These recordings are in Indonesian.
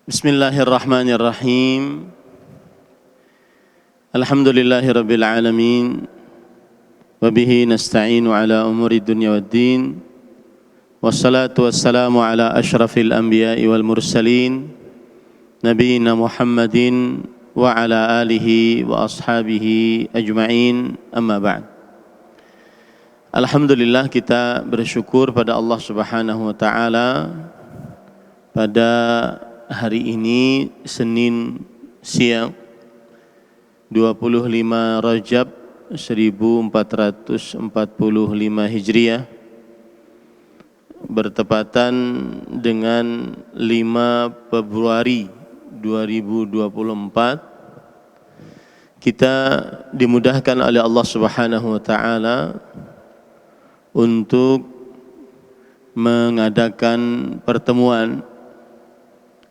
Bismillahirrahmanirrahim. Alhamdulillahirabbil alamin. Wa bihi nasta'inu ala umuri dunya waddin. Wassalatu wassalamu ala asyrafil anbiya'i wal mursalin nabiyina Muhammadin wa ala alihi wa ashabihi ajma'in. Amma ba'd. Alhamdulillah, kita bersyukur pada Allah Subhanahu wa taala pada hari ini Senin siang 25 Rajab 1445 Hijriah bertepatan dengan 5 Februari 2024. Kita dimudahkan oleh Allah Subhanahu wa taala untuk mengadakan pertemuan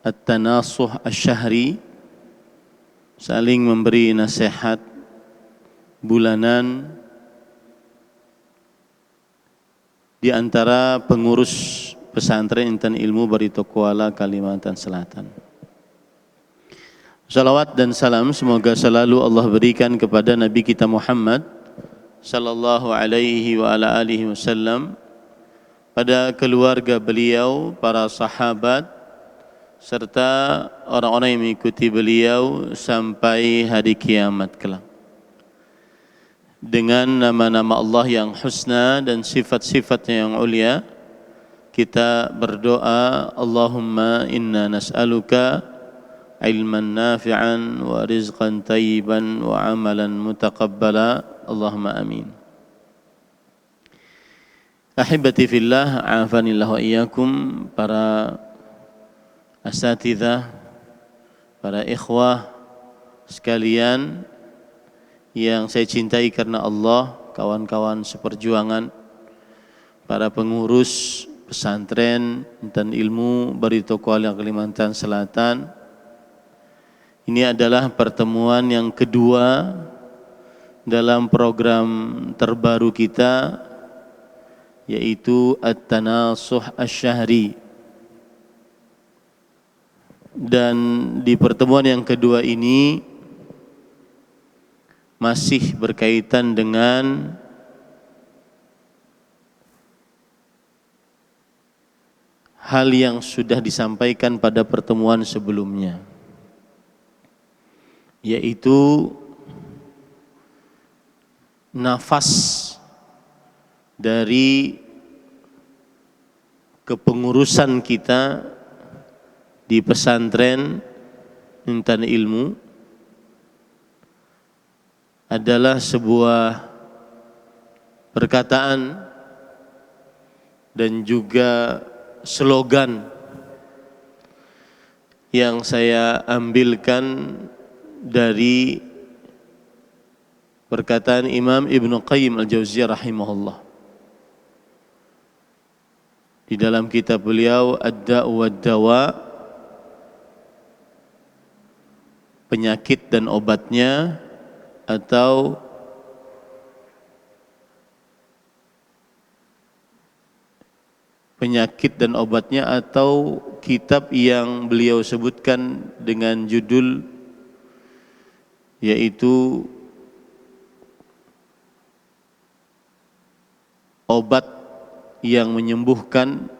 At-Tanasuh Asy-Syahri, saling memberi nasihat bulanan di antara pengurus pesantren Intan Ilmu Barito Kuala, Kalimantan Selatan. Salawat dan salam semoga selalu Allah berikan kepada Nabi kita Muhammad sallallahu alaihi wa ala alihi wasallam, pada keluarga beliau, para sahabat, serta orang-orang yang mengikuti beliau sampai hari kiamat kelak. Dengan nama-nama Allah yang husna dan sifat-sifatnya yang ulia, kita berdoa, Allahumma inna nas'aluka ilman nafi'an wa rizqan tayyiban wa amalan mutaqabbala. Allahumma amin. Ahibati fillah, a'afanillah wa iyyakum, para asatidzah, para ikhwah sekalian yang saya cintai karena Allah, kawan-kawan seperjuangan, para pengurus pesantren Intan Ilmu Barito Kuala, Kalimantan Selatan. Ini adalah pertemuan yang kedua dalam program terbaru kita, yaitu At-Tanasuh Asy-Syahri. Dan di pertemuan yang kedua ini masih berkaitan dengan hal yang sudah disampaikan pada pertemuan sebelumnya, yaitu nafas dari kepengurusan kita di pesantren Intan Ilmu adalah sebuah perkataan dan juga slogan yang saya ambilkan dari perkataan Imam Ibnu Qayyim Al-Jauziyah rahimahullah di dalam kitab beliau Ad-Da'u wad-Dawa, penyakit dan obatnya, atau penyakit dan obatnya, atau kitab yang beliau sebutkan dengan judul yaitu obat yang menyembuhkan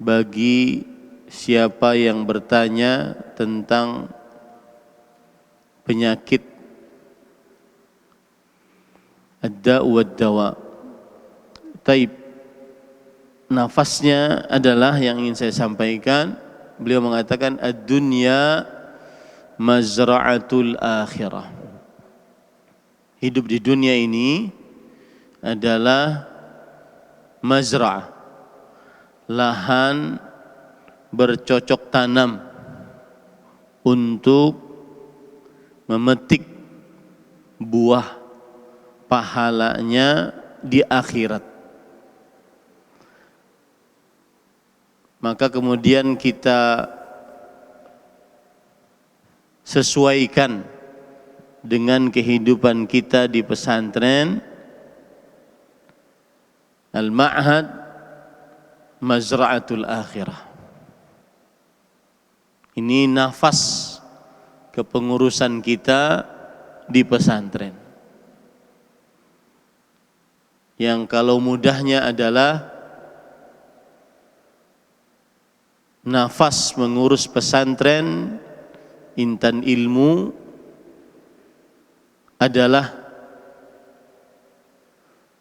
bagi siapa yang bertanya tentang penyakit Ad-Da'u wad-Dawa. Taib, nafasnya adalah yang ingin saya sampaikan. Beliau mengatakan ad-dunya mazra'atul akhirah. Hidup di dunia ini adalah mazra'ah, lahan bercocok tanam untuk memetik buah pahalanya di akhirat. Maka kemudian kita sesuaikan dengan kehidupan kita di pesantren. Al-Ma'had Mazra'atul Akhirah. Ini nafas kepengurusan kita di pesantren. Yang kalau mudahnya adalah nafas mengurus pesantren Intan Ilmu adalah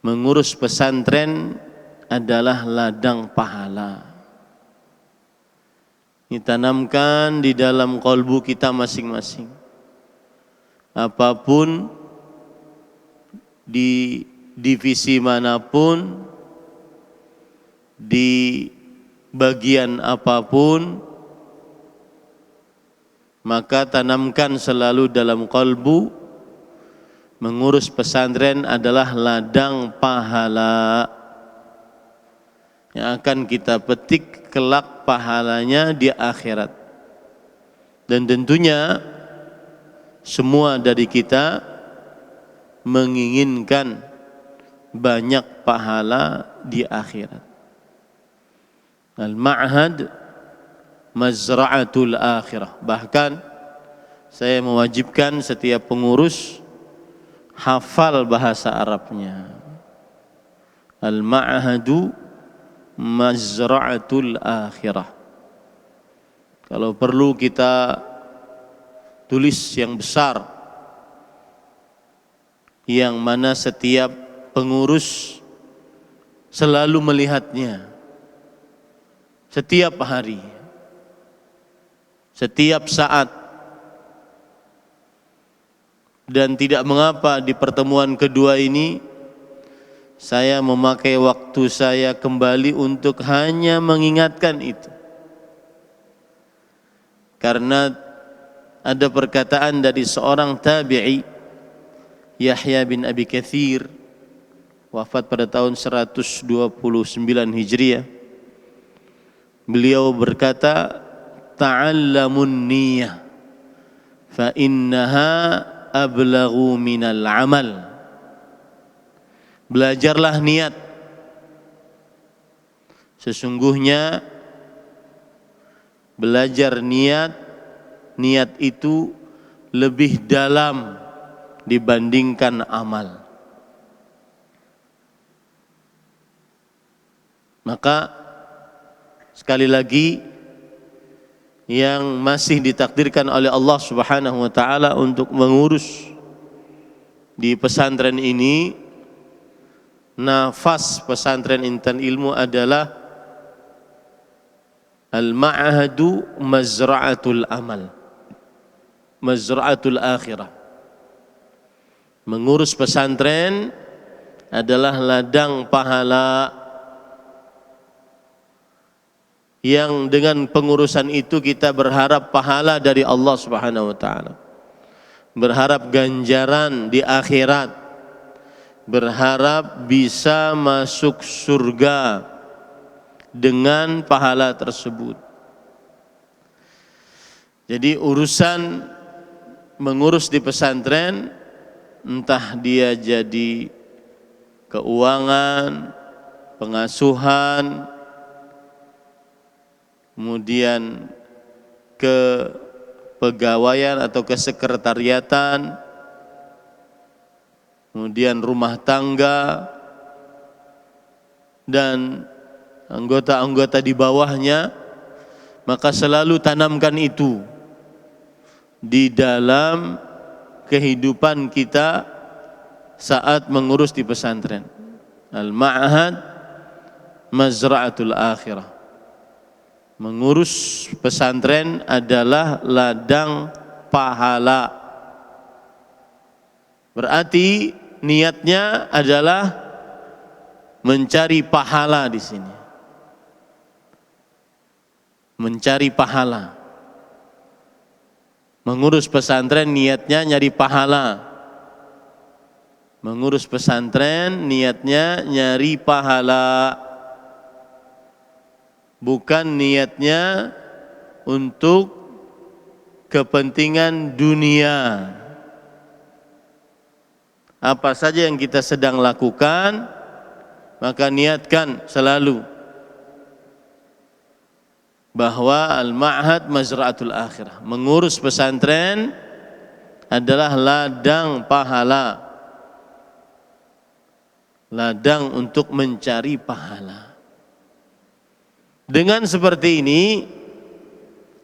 mengurus pesantren adalah ladang pahala. Ditanamkan di dalam kalbu kita masing-masing. Apapun di divisi manapun, di bagian apapun, maka tanamkan selalu dalam kalbu, mengurus pesantren adalah ladang pahala yang akan kita petik kelak pahalanya di akhirat. Dan tentunya semua dari kita menginginkan banyak pahala di akhirat. Al-ma'had mazra'atul akhirah. Bahkan saya mewajibkan setiap pengurus hafal bahasa Arabnya. Al-ma'hadu mazra'atul akhirah. Kalau perlu kita tulis yang besar, yang mana setiap pengurus selalu melihatnya setiap hari, setiap saat. Dan tidak mengapa di pertemuan kedua ini saya memakai waktu saya kembali untuk hanya mengingatkan itu. Karena ada perkataan dari seorang tabi'i, Yahya bin Abi Katsir, wafat pada tahun 129 Hijriah. Beliau berkata, ta'allamun niyah fa innaha ablaghu minal amal. Belajarlah niat. Sesungguhnya belajar niat itu lebih dalam dibandingkan amal. Maka sekali lagi, yang masih ditakdirkan oleh Allah Subhanahu wa taala untuk mengurus di pesantren ini, nafas pesantren Intan Ilmu adalah al-ma'hadu mazra'atul amal, mazra'atul akhirah. Mengurus pesantren adalah ladang pahala yang dengan pengurusan itu kita berharap pahala dari Allah Subhanahu wa taala. Berharap ganjaran di akhirat. Berharap bisa masuk surga dengan pahala tersebut. Jadi urusan mengurus di pesantren, entah dia jadi keuangan, pengasuhan, kemudian kepegawaian atau kesekretariatan, kemudian rumah tangga, dan anggota-anggota di bawahnya, maka selalu tanamkan itu di dalam kehidupan kita saat mengurus di pesantren. Al-ma'had mazra'atul akhirah. Mengurus pesantren adalah ladang pahala. Berarti niatnya adalah mencari pahala di sini. Mencari pahala. Mengurus pesantren niatnya nyari pahala. Mengurus pesantren niatnya nyari pahala. Bukan niatnya untuk kepentingan dunia. Apa saja yang kita sedang lakukan, maka niatkan selalu bahwa al-ma'had mazra'atul akhirah, mengurus pesantren adalah ladang pahala, ladang untuk mencari pahala. Dengan seperti ini,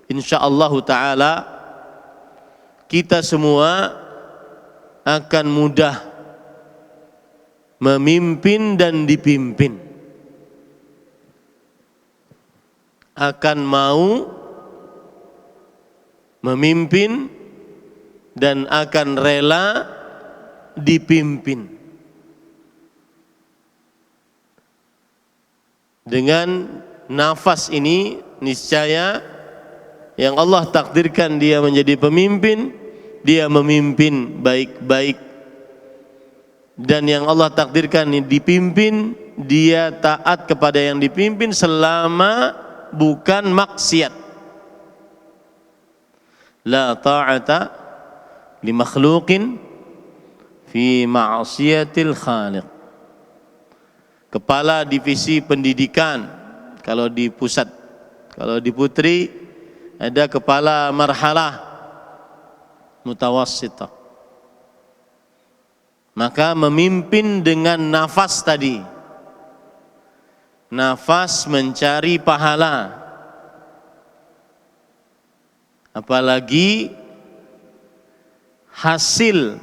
insyaallah ta'ala kita semua akan mudah memimpin dan dipimpin, akan mau memimpin dan akan rela dipimpin. Dengan nafas ini niscaya yang Allah takdirkan dia menjadi pemimpin, dia memimpin baik-baik, dan yang Allah takdirkan dipimpin, dia taat kepada yang dipimpin selama bukan maksiat. La ta'ata li makhluqin fi ma'siyatil khaliq. Kepala divisi pendidikan kalau di pusat, kalau di Putri ada kepala marhalah mutawassithah. Maka memimpin dengan nafas tadi, nafas mencari pahala, apalagi hasil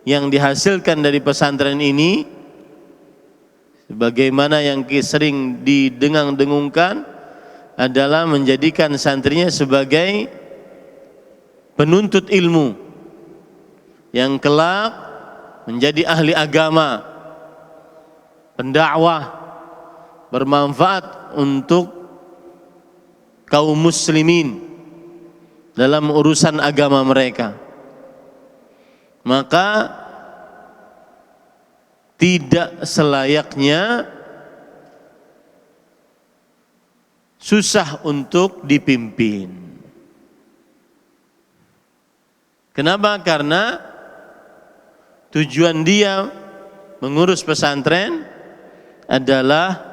yang dihasilkan dari pesantren ini, sebagaimana yang sering didengung-dengungkan, adalah menjadikan santrinya sebagai penuntut ilmu yang kelak menjadi ahli agama, pendakwah, bermanfaat untuk kaum muslimin dalam urusan agama mereka. Maka tidak selayaknya susah untuk dipimpin. Kenapa? Karena tujuan dia mengurus pesantren adalah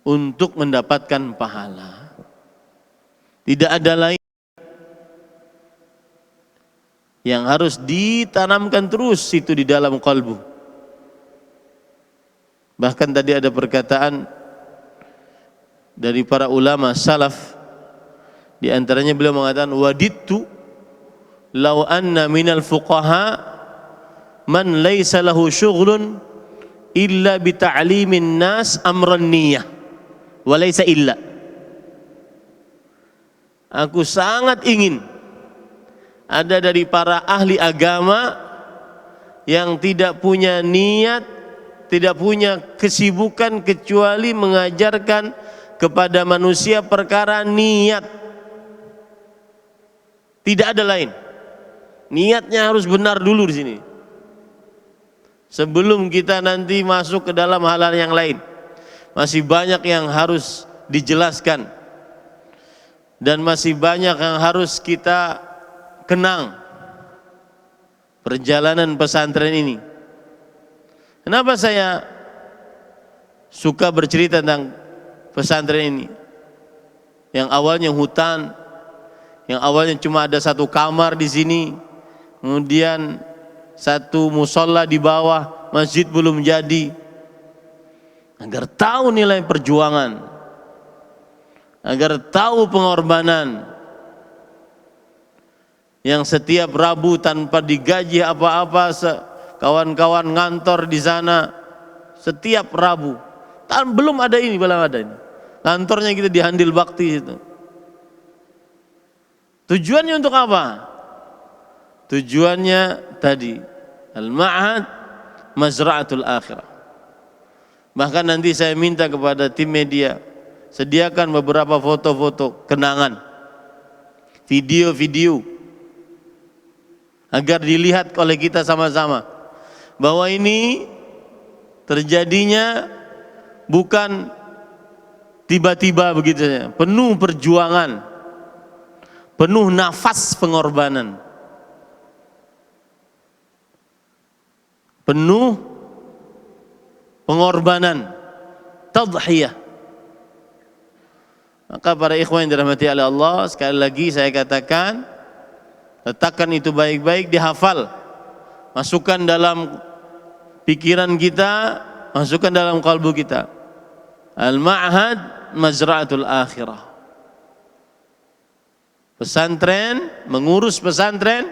untuk mendapatkan pahala. Tidak ada lain yang harus ditanamkan terus itu di dalam kalbu. Bahkan tadi ada perkataan dari para ulama salaf, di antaranya beliau mengatakan, wadittu law anna minal fuqaha man laysa lahu syughlun illa bi ta'limin nas amran niyah wa laysa illa. Aku sangat ingin ada dari para ahli agama yang tidak punya niat, tidak punya kesibukan kecuali mengajarkan kepada manusia perkara niat. Tidak ada lain. Niatnya harus benar dulu di sini, sebelum kita nanti masuk ke dalam hal-hal yang lain. Masih banyak yang harus dijelaskan dan masih banyak yang harus kita kenang perjalanan pesantren ini. Kenapa saya suka bercerita tentang pesantren ini? Yang awalnya hutan, yang awalnya cuma ada satu kamar di sini, kemudian satu musola di bawah, masjid belum jadi. Agar tahu nilai perjuangan, agar tahu pengorbanan, yang setiap Rabu tanpa digaji apa-apa, kawan-kawan ngantor di sana setiap Rabu. Belum ada ini. Kantornya kita di Handil Bakti itu. Tujuannya untuk apa? Tujuannya tadi, al-ma'had mazra'atul akhirah. Bahkan nanti saya minta kepada tim media, sediakan beberapa foto-foto kenangan, video-video, agar dilihat oleh kita sama-sama bahwa ini terjadinya bukan tiba-tiba begitu saja, penuh perjuangan, penuh nafas pengorbanan, penuh pengorbanan, tadhiyah. Maka para ikhwan yang dirahmati oleh Allah, sekali lagi saya katakan, letakkan itu baik-baik, dihafal, masukkan dalam pikiran kita, masukkan dalam kalbu kita. Al-ma'had mazra'atul akhirah. Pesantren, mengurus pesantren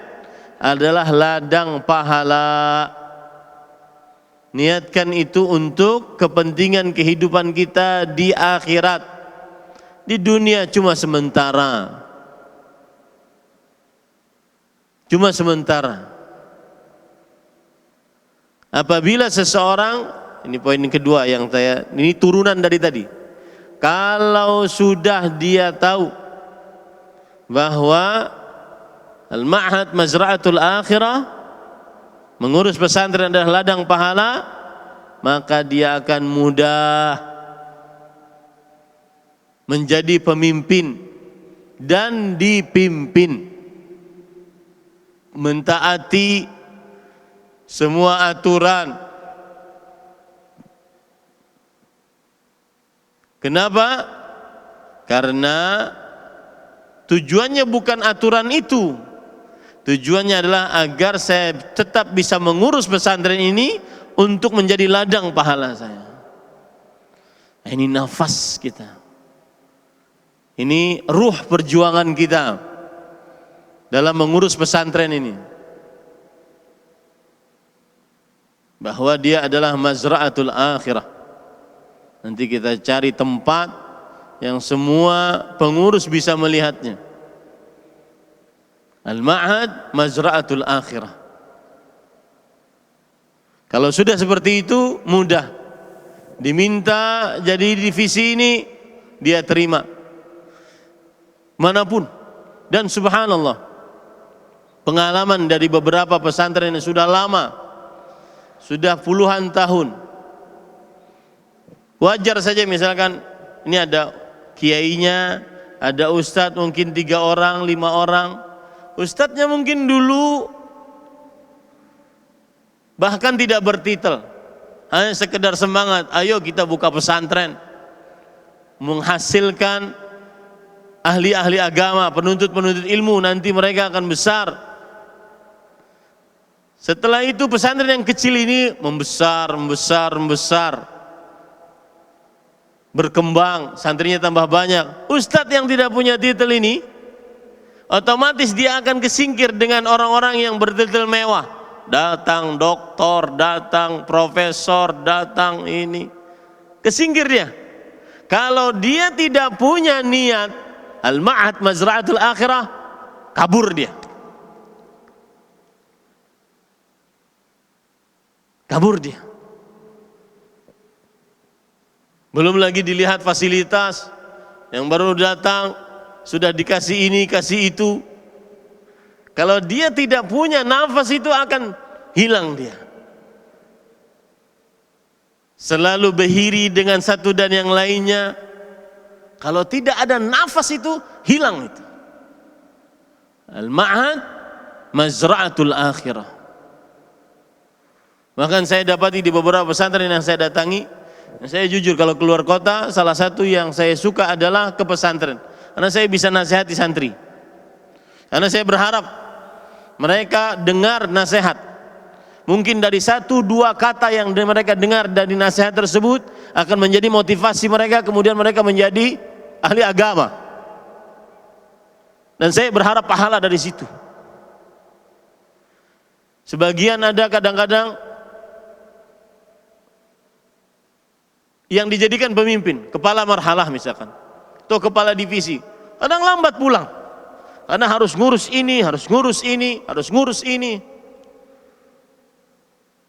adalah ladang pahala. Niatkan itu untuk kepentingan kehidupan kita di akhirat. Di dunia cuma sementara. Cuma sementara. Apabila seseorang, ini poin yang kedua yang ini turunan dari tadi. Kalau sudah dia tahu bahwa al-ma'had mazra'atul akhirah, mengurus pesantren adalah ladang pahala, maka dia akan mudah menjadi pemimpin dan dipimpin, mentaati semua aturan. Kenapa? Karena tujuannya bukan aturan itu. Tujuannya adalah agar saya tetap bisa mengurus pesantren ini untuk menjadi ladang pahala saya. Ini nafas kita. Ini ruh perjuangan kita dalam mengurus pesantren ini. Bahwa dia adalah mazra'atul akhirah. Nanti kita cari tempat yang semua pengurus bisa melihatnya. Al-ma'had mazra'atul akhirah. Kalau sudah seperti itu, mudah. Diminta jadi divisi ini, dia terima. Manapun. Dan subhanallah, pengalaman dari beberapa pesantren yang sudah lama, sudah puluhan tahun, wajar saja misalkan ini ada kiainya, ada ustadz mungkin 3 orang, 5 orang. Ustadznya mungkin dulu bahkan tidak bertitel, hanya sekedar semangat, ayo kita buka pesantren, menghasilkan ahli-ahli agama, penuntut-penuntut ilmu, nanti mereka akan besar. Setelah itu pesantren yang kecil ini membesar, berkembang, santrinya tambah banyak. Ustadz yang tidak punya titel ini, otomatis dia akan kesingkir dengan orang-orang yang bertitel mewah. Datang doktor, datang profesor, datang ini, kesingkir dia. Kalau dia tidak punya niat al-ma'had mazra'atul akhirah, kabur dia. Kabur dia. Belum lagi dilihat fasilitas, yang baru datang sudah dikasih ini, kasih itu. Kalau dia tidak punya nafas itu akan hilang dia. Selalu berhiri dengan satu dan yang lainnya. Kalau tidak ada nafas itu, hilang itu. Al-ma'had mazra'atul akhirah. Bahkan saya dapati di beberapa pesantren yang saya datangi, saya jujur kalau keluar kota, salah satu yang saya suka adalah ke pesantren. Karena saya bisa nasihati santri. Karena saya berharap mereka dengar nasihat. Mungkin dari 1-2 kata yang mereka dengar dari nasihat tersebut akan menjadi motivasi mereka, kemudian mereka menjadi ahli agama. Dan saya berharap pahala dari situ. Sebagian ada kadang-kadang yang dijadikan pemimpin, kepala marhalah misalkan, atau kepala divisi, kadang lambat pulang karena harus ngurus ini, harus ngurus ini, harus ngurus ini.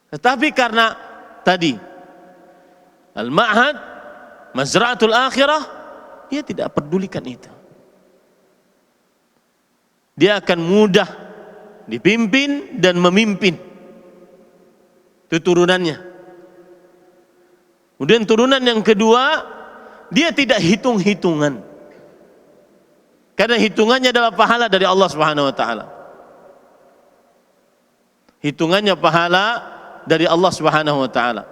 Tetapi karena tadi al-ma'had mazra'atul akhirah, dia tidak pedulikan itu. Dia akan mudah dipimpin dan memimpin. Itu turunannya. Kemudian turunan yang kedua, dia tidak hitung-hitungan. Karena hitungannya adalah pahala dari Allah Subhanahu wa taala. Hitungannya pahala dari Allah Subhanahu wa taala.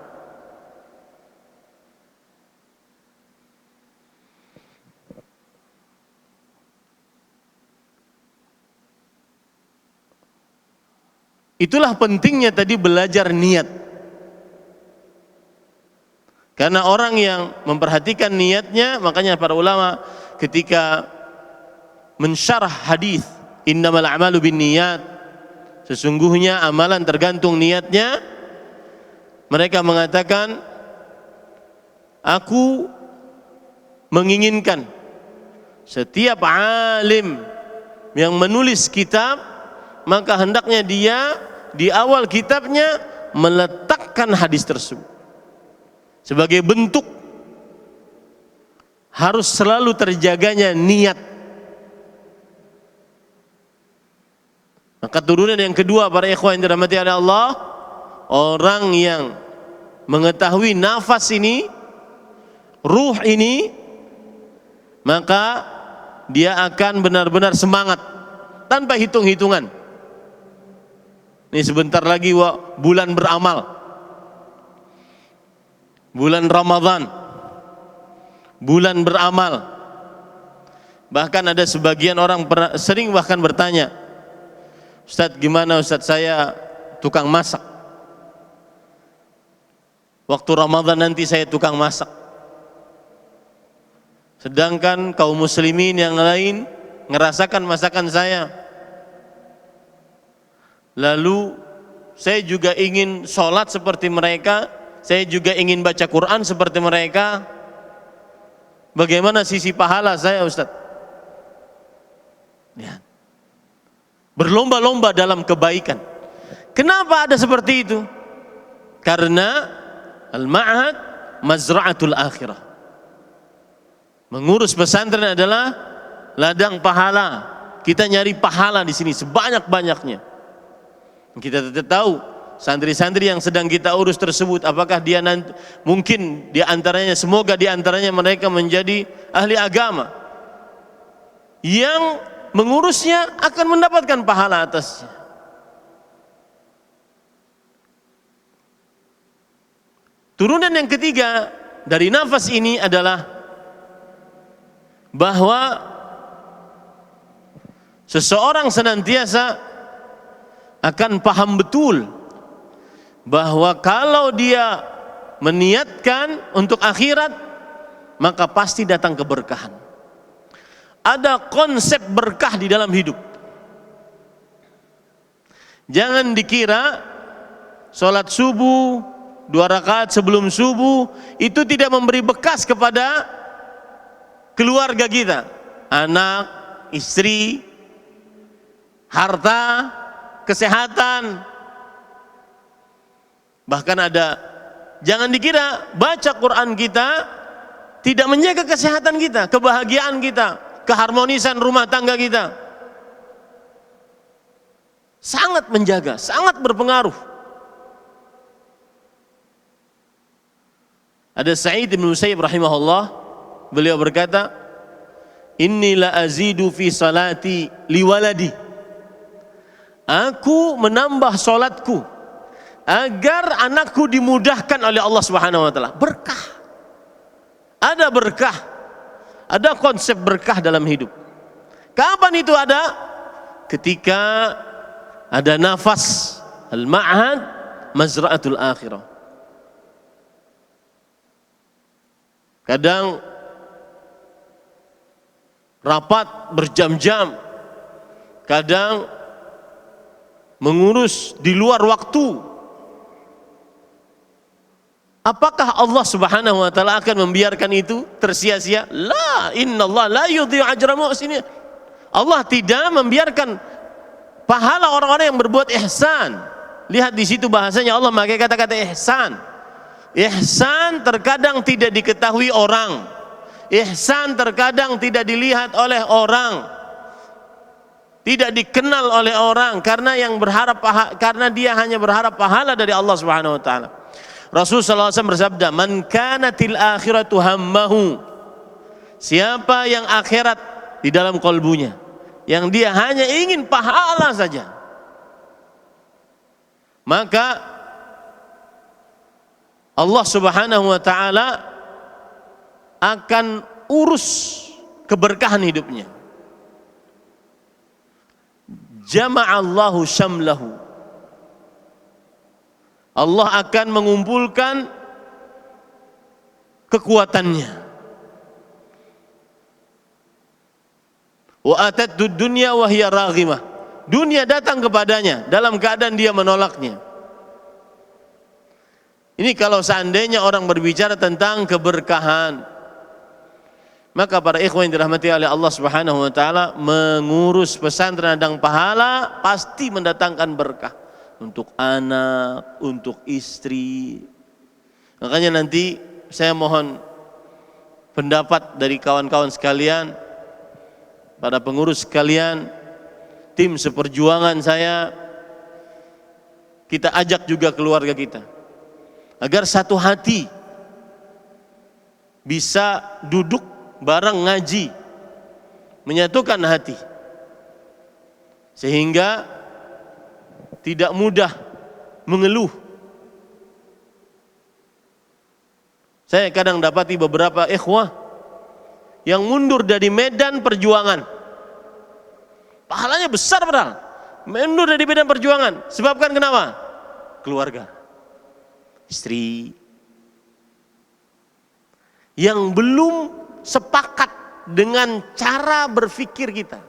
Itulah pentingnya tadi belajar niat. Karena orang yang memperhatikan niatnya, makanya para ulama ketika mensyarah hadis innamal a'malu binniyat, sesungguhnya amalan tergantung niatnya, mereka mengatakan, aku menginginkan setiap alim yang menulis kitab, maka hendaknya dia di awal kitabnya meletakkan hadis tersebut sebagai bentuk harus selalu terjaganya niat. Maka turunan yang kedua para ikhwan yang dirahmati oleh Allah, orang yang mengetahui nafas ini, ruh ini, maka dia akan benar-benar semangat tanpa hitung-hitungan. Ini sebentar lagi bulan beramal, bulan Ramadan, bulan beramal. Bahkan ada sebagian orang sering bahkan bertanya, Ustadz, gimana Ustadz, saya tukang masak, waktu Ramadan nanti saya tukang masak, sedangkan kaum muslimin yang lain ngerasakan masakan saya. Lalu saya juga ingin sholat seperti mereka, saya juga ingin baca Quran seperti mereka. Bagaimana sisi pahala saya Ustaz? Ya. Berlomba-lomba dalam kebaikan. Kenapa ada seperti itu? Karena al-ma'had mazra'atul akhirah. Mengurus pesantren adalah ladang pahala. Kita nyari pahala di sini sebanyak-banyaknya. Kita tidak tahu santri-santri yang sedang kita urus tersebut, apakah dia nanti, mungkin di antaranya, semoga di antaranya mereka menjadi ahli agama yang mengurusnya akan mendapatkan pahala atasnya. Turunan yang ketiga dari nafas ini adalah bahwa seseorang senantiasa akan paham betul bahwa kalau dia meniatkan untuk akhirat, maka pasti datang keberkahan. Ada konsep berkah di dalam hidup. Jangan dikira sholat subuh 2 rakaat sebelum subuh itu tidak memberi bekas kepada keluarga kita, anak, istri, harta, kesehatan. Bahkan ada, jangan dikira baca Quran kita tidak menjaga kesehatan kita, kebahagiaan kita, keharmonisan rumah tangga kita. Sangat menjaga, sangat berpengaruh. Ada Sa'id bin Musayyib rahimahullah, beliau berkata, inni la azidu fi salati liwaladi, aku menambah solatku agar anakku dimudahkan oleh Allah Subhanahu wa taala. Berkah. Ada berkah. Ada konsep berkah dalam hidup. Kapan itu ada? Ketika ada nafas, al-ma'had mazra'atul akhirah. Kadang rapat berjam-jam, kadang mengurus di luar waktu. Apakah Allah Subhanahu wa taala akan membiarkan itu tersia-sia? La, innallaha la yudhi'u ajra muhsinin. Allah tidak membiarkan pahala orang-orang yang berbuat ihsan. Lihat di situ bahasanya Allah memakai kata-kata ihsan. Ihsan terkadang tidak diketahui orang. Ihsan terkadang tidak dilihat oleh orang. Tidak dikenal oleh orang karena karena dia hanya berharap pahala dari Allah Subhanahu wa taala. Rasulullah SAW bersabda, "Man kanatil akhiratu hammahu." Siapa yang akhirat di dalam kalbunya, yang dia hanya ingin pahala saja, maka Allah Subhanahu wa taala akan urus keberkahan hidupnya. Jama'allahu syamlahu Allah akan mengumpulkan kekuatannya. Wa atatdu dunya wa hiya raghimah. Dunia datang kepadanya dalam keadaan dia menolaknya. Ini kalau seandainya orang berbicara tentang keberkahan, maka para ikhwan yang dirahmati oleh Allah Subhanahu wa taala, mengurus pesantren ladang pahala pasti mendatangkan berkah untuk anak, untuk istri. Makanya nanti saya mohon pendapat dari kawan-kawan sekalian, para pengurus sekalian, tim seperjuangan saya, kita ajak juga keluarga kita agar satu hati bisa duduk bareng ngaji, menyatukan hati, sehingga tidak mudah mengeluh. Saya kadang dapati beberapa ikhwah yang mundur dari medan perjuangan, pahalanya besar padahal, mundur dari medan perjuangan, sebabkan kenapa? Keluarga, istri, yang belum sepakat dengan cara berpikir kita,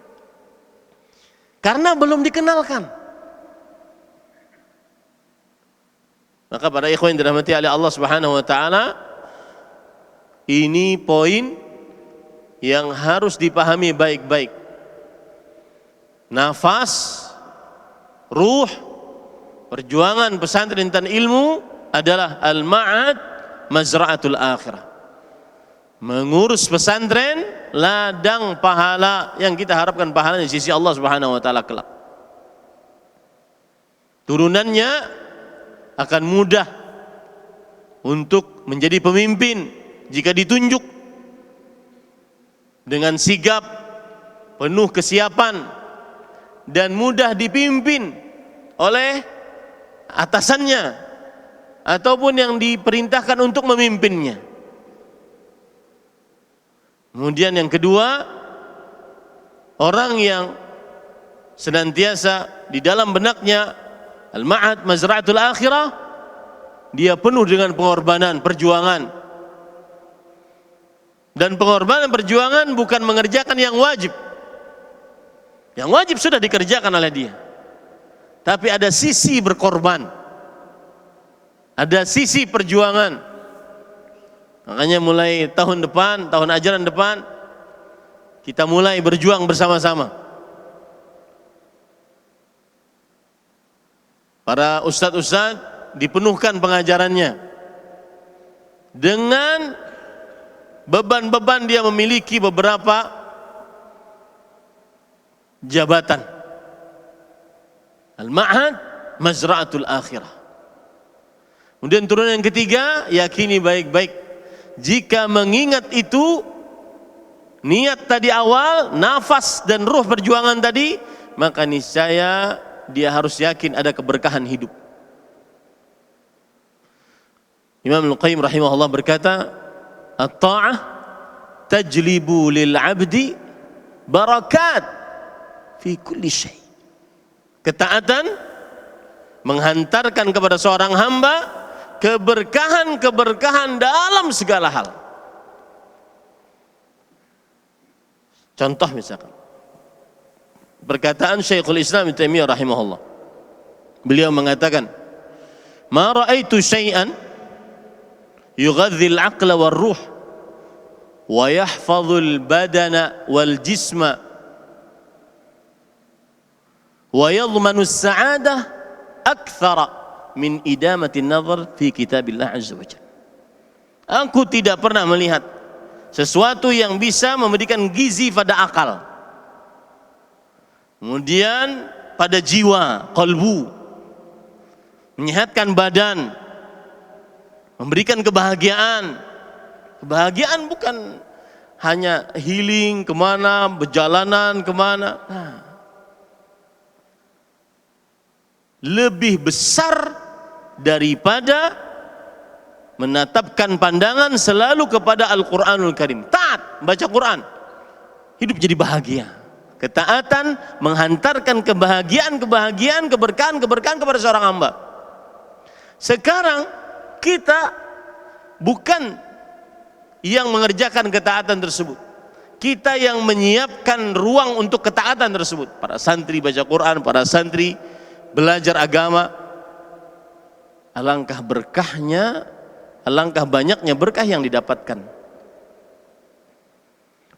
karena belum dikenalkan. Maka para ikhwan yang dirahmati oleh Allah Subhanahu wa taala, ini poin yang harus dipahami baik-baik. Nafas, ruh, perjuangan pesantren dan ilmu adalah al-ma'ad mazra'atul akhirah. Mengurus pesantren ladang pahala yang kita harapkan pahalanya di sisi Allah Subhanahu wa taala kelak. Turunannya akan mudah untuk menjadi pemimpin jika ditunjuk dengan sigap, penuh kesiapan, dan mudah dipimpin oleh atasannya ataupun yang diperintahkan untuk memimpinnya. Kemudian yang kedua, orang yang senantiasa di dalam benaknya al-ma'ad mazra'atul akhirah, dia penuh dengan pengorbanan, perjuangan. Dan pengorbanan perjuangan bukan mengerjakan yang wajib. Yang wajib sudah dikerjakan oleh dia. Tapi ada sisi berkorban, ada sisi perjuangan. Makanya mulai tahun depan, tahun ajaran depan, kita mulai berjuang bersama-sama. Para ustadz-ustadz dipenuhkan pengajarannya dengan beban-beban dia memiliki beberapa jabatan. Al-ma'had mazra'atul akhirah. Kemudian turunan yang ketiga, yakini baik-baik, jika mengingat itu, niat tadi awal, nafas dan ruh perjuangan tadi, maka niscaya dia harus yakin ada keberkahan hidup. Imam Al-Qayyim rahimahullah berkata, at-ta'ah tajlibu lil 'abdi barakat fi kulli syai'. Ketaatan menghantarkan kepada seorang hamba keberkahan-keberkahan dalam segala hal. Contoh misalkan perkataan Syekhul Islam Ibnu Taimiyah rahimahullah. Beliau mengatakan, "Ma ra'aitu syai'an yughadhi al-'aqla war-ruh wa yahfadhu al-badana wal-jisma wa yadhmanu as-sa'adah akthara min idamati an-nazar fi kitabillah azza wa jalla." Aku tidak pernah melihat sesuatu yang bisa memberikan gizi pada akal, kemudian pada jiwa, qalbu, menyehatkan badan, memberikan kebahagiaan. Kebahagiaan bukan hanya healing kemana, berjalanan kemana. Nah, lebih besar daripada menatapkan pandangan selalu kepada Al-Quranul Karim. Taat, baca Quran, hidup jadi bahagia. Ketaatan menghantarkan kebahagiaan, keberkahan kepada seorang hamba. Sekarang kita bukan yang mengerjakan ketaatan tersebut, kita yang menyiapkan ruang untuk ketaatan tersebut. Para santri baca Quran, para santri belajar agama. Alangkah berkahnya, alangkah banyaknya berkah yang didapatkan.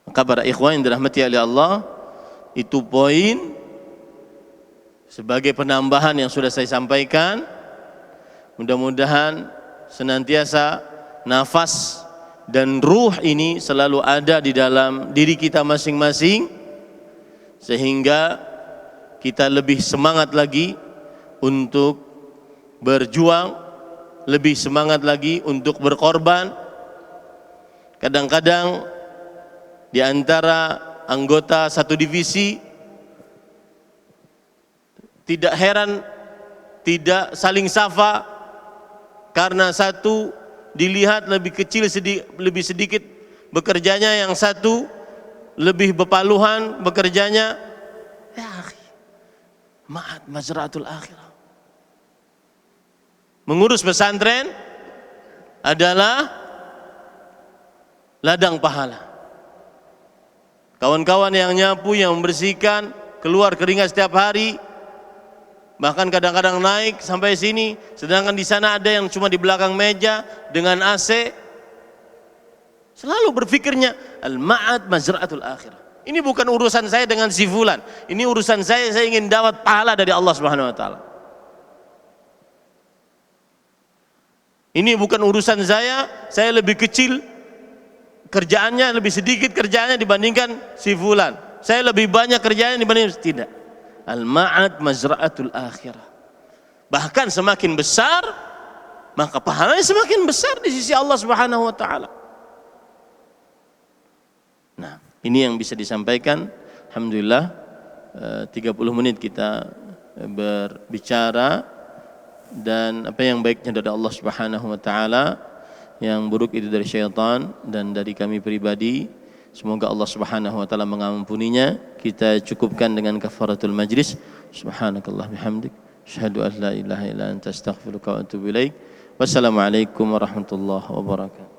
Maka para ikhwan yang dirahmati oleh Allah, itu poin sebagai penambahan yang sudah saya sampaikan. Mudah-mudahan senantiasa nafas dan ruh ini selalu ada di dalam diri kita masing-masing, sehingga kita lebih semangat lagi untuk berjuang, lebih semangat lagi untuk berkorban. Kadang-kadang di antara anggota satu divisi tidak heran tidak saling sapa, karena satu dilihat lebih kecil, lebih sedikit bekerjanya, yang satu lebih bepaluhan bekerjanya. Ya akhi, ma'at mazra'atul akhirah. Mengurus pesantren adalah ladang pahala. Kawan-kawan yang nyapu, yang membersihkan, keluar keringat setiap hari, bahkan kadang-kadang naik sampai sini, sedangkan di sana ada yang cuma di belakang meja dengan AC. Selalu berpikirnya al-ma'ad mazra'atul akhirah. Ini bukan urusan saya dengan si fulan, ini urusan saya ingin dapat pahala dari Allah Subhanahu wa taala. Ini bukan urusan saya lebih kecil kerjaannya, lebih sedikit kerjaannya dibandingkan si fulan, saya lebih banyak kerjaannya dibandingkan, tidak. Al-ma'ad mazra'atul akhirah. Bahkan semakin besar, maka pahalanya semakin besar di sisi Allah Subhanahu wa taala. Nah, ini yang bisa disampaikan. Alhamdulillah 30 menit kita berbicara, dan apa yang baiknya dari Allah Subhanahu wa taala, yang buruk itu dari syaitan dan dari kami pribadi. Semoga Allah Subhanahu wa taala mengampuninya. Kita cukupkan dengan kafaratul majlis. Subhanakallah bihamdik, asyhadu an la ilaha illa anta, astaghfiruka wa atubu ilaik. Wassalamualaikum warahmatullahi wabarakatuh.